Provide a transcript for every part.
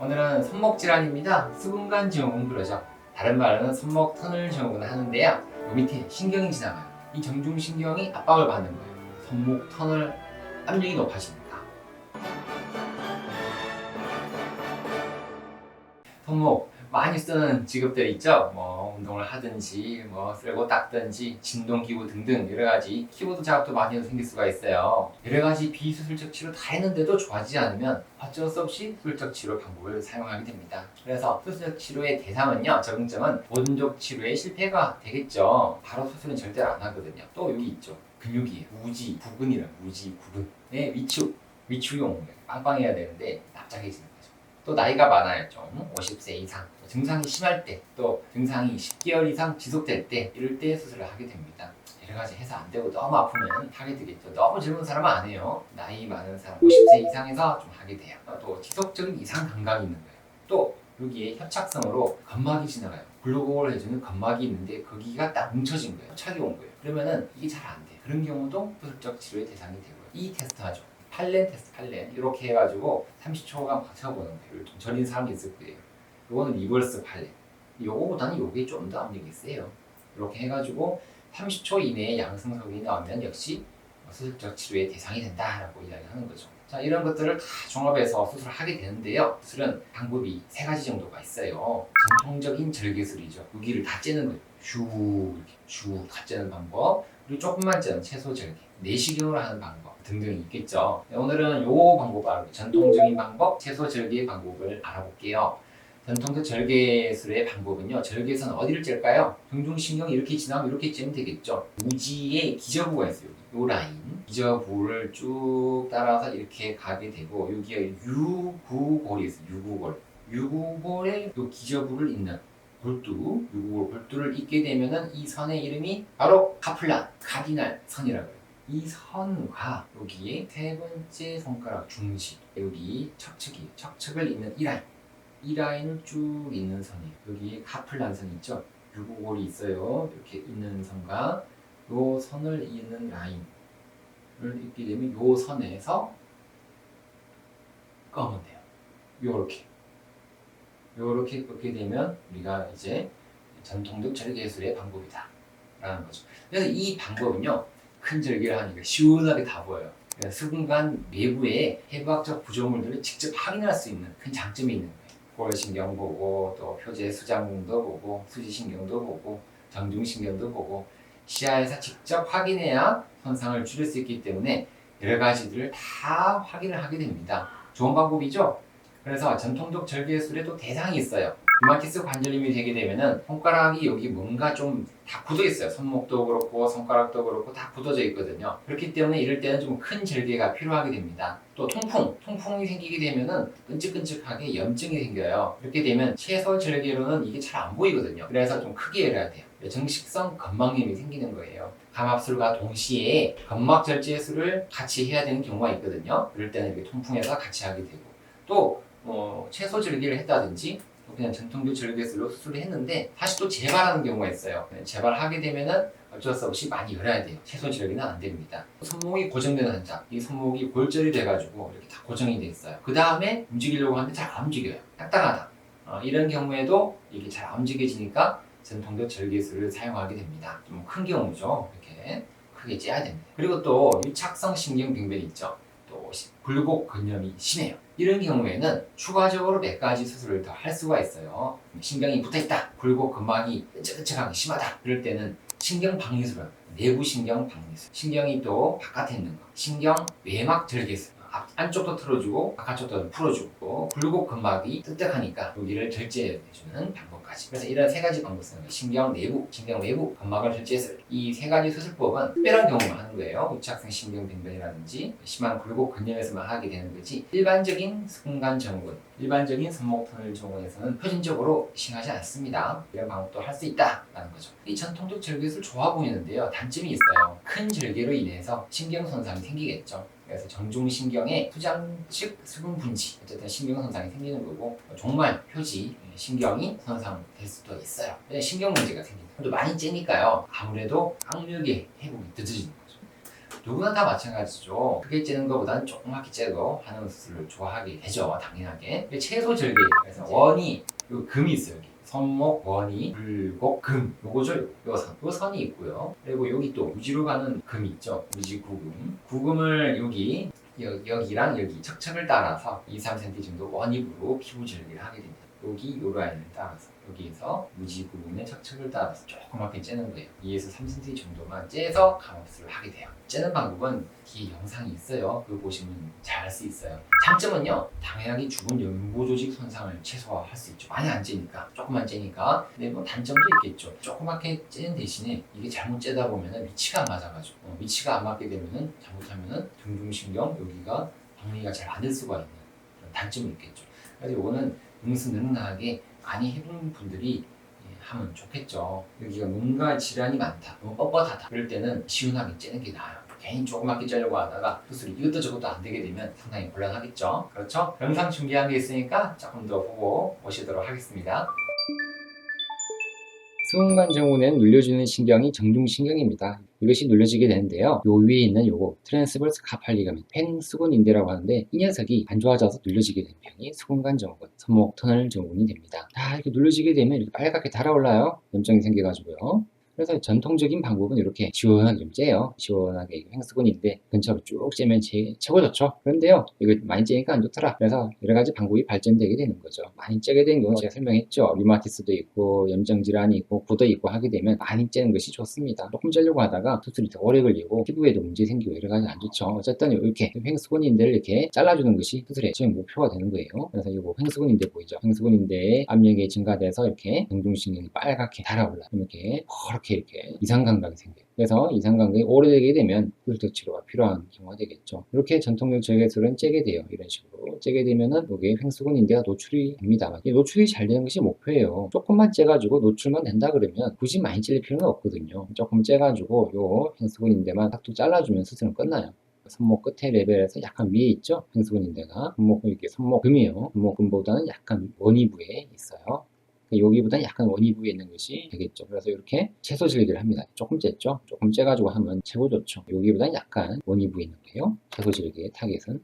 오늘은 손목 질환입니다. 수분관 증후군 그러죠. 다른 말로는 손목 터널 증후군 하는데요. 요 밑에 신경이 지나가요. 이 정중신경이 압박을 받는 거예요. 손목 터널 압력이 높아집니다. 손목 많이 쓰는 직업들 있죠. 운동을 하든지 쓸고 닦든지 진동기구 등등 여러가지 키보드 작업도 많이 해서 생길 수가 있어요. 여러가지 비수술적 치료 다 했는데도 좋아지지 않으면 어쩔 수 없이 수술적 치료 방법을 사용하게 됩니다. 그래서 수술적 치료의 대상은요, 적응점은 보존적 치료에 실패가 되겠죠. 바로 수술은 절대 안 하거든요. 또 여기 있죠, 근육이 우지 부근이라 우지 부근의 위축용 빵빵해야 되는데 납작해지는 거죠. 또 나이가 많아요. 좀 50세 이상 증상이 심할 때, 또 증상이 10개월 이상 지속될 때, 이럴 때 수술을 하게 됩니다. 여러 가지 해서 안 되고 너무 아프면 하게 되겠죠. 너무 젊은 사람은 안 해요. 나이 많은 사람 50세 이상에서 좀 하게 돼요. 또 지속적인 이상 감각이 있는 거예요. 또 여기에 협착성으로 건막이 지나가요. 글루공을 해주는 건막이 있는데 거기가 딱 뭉쳐진 거예요. 협착이 온 거예요. 그러면은 이게 잘 안 돼요. 그런 경우도 수술적 치료의 대상이 되고요. 이 테스트 하죠. 팔렌 테스트, 팔렌 이렇게 해가지고 30초간 버텨보는 거예요. 좀 절인 사람이 있을 거예요. 요거는 리버스 팔렌. 요거보다는 요게 좀 더 압력이 세요. 이렇게 해가지고 30초 이내에 양성소견이 나오면 역시 수술적 치료의 대상이 된다라고 이야기하는 거죠. 자, 이런 것들을 다 종합해서 수술을 하게 되는데요. 수술은 방법이 3가지 정도가 있어요. 전통적인 절개술이죠. 여기를 다 째는 거예요. 이렇게 다 째는 방법, 그리고 조금만 째는 채소 절개, 내시경으로 하는 방법 등등이 있겠죠. 오늘은 요 방법 전통적인 방법, 채소 절개 방법을 알아볼게요. 전통적 절개술의 방법은요, 절개선 어디를 짤까요? 정중신경이 이렇게 지나면 이렇게 째면 되겠죠. 우지에 기저부가 있어요. 요 라인 기저부를 쭉 따라서 이렇게 가게 되고, 여기에 유구골이 있어요. 유구골에 요 기저부를 잇는 골두, 유구골 골두를 잇게 되면은 이 선의 이름이 바로 카플란, 카디날 선이라고 해요. 이 선과 여기에 3번째 손가락 중지, 여기 척측을 잇는 이 라인을 쭉 잇는 선이에요. 여기에 카플란 선 있죠? 유구골이 있어요. 이렇게 잇는 선과 요 선을 잇는 라인을 잇게 되면 요 선에서 꺼면 돼요. 요렇게 꺾게 되면 우리가 이제 전통적 절개술의 방법이다 라는 거죠. 그래서 이 방법은요, 큰 절개를 하니까 시원하게 다 보여요. 수분관 내부의 해부학적 구조물들을 직접 확인할 수 있는 큰 장점이 있는 거예요. 골신경 보고, 또 표제 수장궁도 보고, 수지신경도 보고, 정중신경도 보고, 시야에서 직접 확인해야 손상을 줄일 수 있기 때문에 여러 가지들을 다 확인을 하게 됩니다. 좋은 방법이죠? 그래서 전통적 절개술에도 대상이 있어요. 류마티스 관절염이 되게 되면은 손가락이 여기 뭔가 좀 다 굳어 있어요. 손목도 그렇고 손가락도 그렇고 다 굳어져 있거든요. 그렇기 때문에 이럴 때는 좀 큰 절개가 필요하게 됩니다. 또 통풍이 생기게 되면은 끈적끈적하게 염증이 생겨요. 이렇게 되면 채소 절개로는 이게 잘 안 보이거든요. 그래서 좀 크게 열어야 돼요. 정식성 건막염이 생기는 거예요. 감압술과 동시에 건막 절제술을 같이 해야 되는 경우가 있거든요. 그럴 때는 이렇게 통풍해서 같이 하게 되고, 또 채소 절개를 했다든지 그냥 전통적 절개술로 수술을 했는데 다시 또 재발하는 경우가 있어요. 재발하게 되면은 어쩔 수 없이 많이 열어야 돼요. 채소 절개는 안 됩니다. 손목이 고정된 환자, 이 손목이 골절이 돼가지고 이렇게 다 고정이 돼 있어요. 그 다음에 움직이려고 하는데 잘 안 움직여요. 딱딱하다. 이런 경우에도 이게 잘 안 움직여지니까 전통적 절개술을 사용하게 됩니다. 좀 큰 경우죠. 이렇게 크게 째야 됩니다. 그리고 또 유착성 신경병변이 있죠. 또 굴곡 근염이 심해요. 이런 경우에는 추가적으로 몇 가지 수술을 더 할 수가 있어요. 신경이 붙어있다, 굴곡 근막이 끈적끈적하게 심하다, 그럴 때는 신경 박리술을, 내부 신경 박리술, 신경이 또 바깥에 있는 거, 신경 외막 절개술, 안쪽도 틀어주고 바깥쪽도 풀어주고, 굴곡 근막이 뜨뜻하니까 여기를 절제해주는 방법까지. 그래서 이런 3가지 방법 쓰는 거예요. 신경 내부, 신경 외부 근막을 절제술. 이 3가지 수술법은 특별한 경우만 하는 거예요. 유착성 신경병변이라든지 심한 굴곡 근염에서만 하게 되는 거지, 일반적인 수분관 증후군, 일반적인 손목 터널 증후군에서는 표준적으로 시행하지 않습니다. 이런 방법도 할 수 있다라는 거죠. 이 전통적 절개술 좋아 보이는데요, 단점이 있어요. 큰 절개로 인해서 신경 손상이 생기겠죠. 그래서 정중신경의 수장측 수분 분지, 어쨌든 신경 손상이 생기는 거고, 정말 표지 신경이 손상될 수도 있어요. 신경 문제가 생깁니다. 또 많이 째니까요, 아무래도 악력의 회복이 늦어지는 거죠. 누구나 다 마찬가지죠. 크게 찌는 것보다는 조그맣게 째도 하는 수술을 좋아하게 되죠. 당연하게. 채소 절개. 그래서 원이 요 금이 있어요. 여기. 손목, 원이, 불곡, 금. 요거죠. 요 선이 있고요. 그리고 여기 또 무지로 가는 금이 있죠. 무지 구금. 구금을 여기랑 여기 척척을 따라서 2, 3cm 정도 원입으로 피부 절개를 하게 됩니다. 여기 요 라인을 따라서 여기에서 무지 부분의 척척을 따라서 조그맣게 째는 거예요. 2에서 3cm 정도만 째서 감압술을 하게 돼요. 째는 방법은 뒤에 영상이 있어요. 그거 보시면 잘 할 수 있어요. 장점은요, 당연하게 죽은 연고 조직 손상을 최소화할 수 있죠. 많이 안 째니까, 조금만 째니까. 근데 뭐 단점도 있겠죠. 조그맣게 째는 대신에 이게 잘못 째다 보면은 위치가 안 맞아가지고 위치가 안 맞게 되면은 잘못하면은 등중신경 여기가 박리가 잘 안 될 수가 있는 그런 단점이 있겠죠. 그래서 이거는 능수능란하게 많이 해본 분들이 하면 좋겠죠. 여기가 뭔가 질환이 많다, 너무 뻣뻣하다, 그럴 때는 시원하게 째는 게 나아요. 괜히 조그맣게 째려고 하다가 수술이 이것도 저것도 안 되게 되면 상당히 곤란하겠죠. 그렇죠? 영상 준비한 게 있으니까 조금 더 보고 오시도록 하겠습니다. 수근관 정후는 눌려주는 신경이 정중신경입니다. 이것이 눌려지게 되는데요. 요 위에 있는 요거 트랜스버스 카팔 리가멘트 횡수근인대라고 하는데, 이 녀석이 안 좋아져서 눌려지게 된 병이 수근관 정후군, 손목 터널 정후군이 됩니다. 이렇게 눌려지게 되면 이렇게 빨갛게 달아올라요. 염증이 생겨가지고요. 그래서 전통적인 방법은 이렇게 시원하게 좀 째요. 시원하게 횡수근인데 근처로 쭉 째면 최고 좋죠. 그런데요, 이거 많이 째니까 안 좋더라. 그래서 여러 가지 방법이 발전되게 되는 거죠. 많이 째게 된 경우 제가 설명했죠. 류마티스도 있고 염증 질환이 있고 구도 있고 하게 되면 많이 째는 것이 좋습니다. 조금 째려고 하다가 수술이 더 오래 걸리고 피부에도 문제 생기고 여러 가지 안 좋죠. 어쨌든 이렇게 횡수근인대를 이렇게 잘라주는 것이 수술의 최종 목표가 되는 거예요. 그래서 이거 횡수근인대 보이죠? 횡수근인대의 압력이 증가돼서 이렇게 정중신경이 빨갛게 달아올라. 이렇게 이렇게 이상감각이 생겨요. 그래서 이상감각이 오래되게 되면 수술적 치료가 필요한 경우가 되겠죠. 이렇게 전통적 절개술은 째게 돼요. 이런 식으로 째게 되면은 여기에 횡수근인대가 노출이 됩니다. 노출이 잘 되는 것이 목표예요. 조금만 째가지고 노출만 된다 그러면 굳이 많이 찔릴 필요는 없거든요. 조금 째가지고 요 횡수근인대만 탁툭 잘라주면 수술은 끝나요. 손목 끝에 레벨에서 약간 위에 있죠? 횡수근인대가 손목 이렇게 손목금이에요. 손목금보다는 약간 원위부에 있어요. 여기보다는 약간 원위부에 있는 것이 되겠죠. 그래서 이렇게 채소 절개를 합니다. 조금 쨌죠? 조금 째가지고 하면 최고 좋죠. 여기보다는 약간 원위부에 있는 거예요. 채소 절개의 타겟은.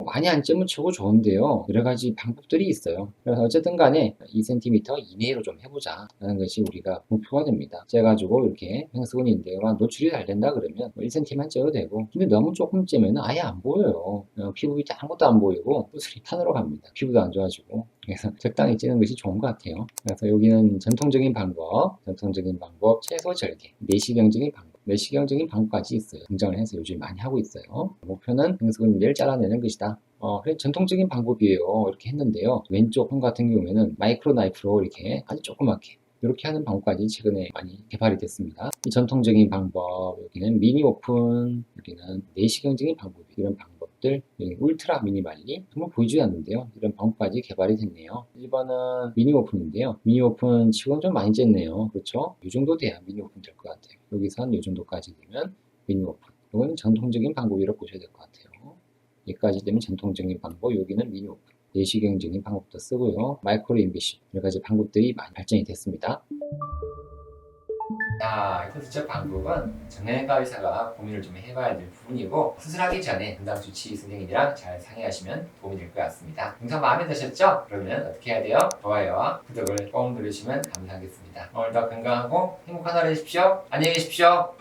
많이 안 찌면 최고 좋은데요. 여러 가지 방법들이 있어요. 그래서 어쨌든 간에 2cm 이내로 좀 해보자 라는 것이 우리가 목표가 됩니다. 째가지고 이렇게 횡수근인대가 노출이 잘 된다 그러면 1cm만 째도 되고, 근데 너무 조금 째면 아예 안 보여요. 피부 밑에 아무것도 안 보이고 수술이 탄으로 갑니다. 피부도 안 좋아지고. 그래서 적당히 찌는 것이 좋은 것 같아요. 그래서 여기는 전통적인 방법 채소 절개, 내시경적인 방법, 내시경적인 방법까지 있어요. 등장을 해서 요즘 많이 하고 있어요. 목표는 횡수근인대를 잘라내는 것이다. 그래 전통적인 방법이에요. 이렇게 했는데요. 왼쪽 손 같은 경우에는 마이크로 나이프로 이렇게 아주 조그맣게 이렇게 하는 방법까지 최근에 많이 개발이 됐습니다. 이 전통적인 방법, 여기는 미니 오픈, 여기는 내시경적인 방법, 이런 방법들, 여기 울트라 미니 말리, 정말 보이지 않는데요. 이런 방법까지 개발이 됐네요. 1번은 미니 오픈인데요. 미니 오픈 치고는 좀 많이 쨌네요. 그렇죠? 이 정도 돼야 미니 오픈 될 것 같아요. 여기선 이 정도까지 되면 미니 오픈. 이거는 전통적인 방법이라고 보셔야 될 것 같아요. 여기까지 되면 전통적인 방법, 여기는 미니 오픈. 내시경적인 방법도 쓰고요. 마이크로 인비시, 여러 가지 방법들이 많이 발전이 됐습니다. 수술적 방법은 정형외과 의사가 고민을 좀 해봐야 될 부분이고, 수술하기 전에 담당 주치의 선생님이랑 잘 상의하시면 도움이 될 것 같습니다. 영상 마음에 드셨죠? 그러면 어떻게 해야 돼요? 좋아요와 구독을 꼭 누르시면 감사하겠습니다. 오늘도 건강하고 행복한 하루 되십시오. 안녕히 계십시오.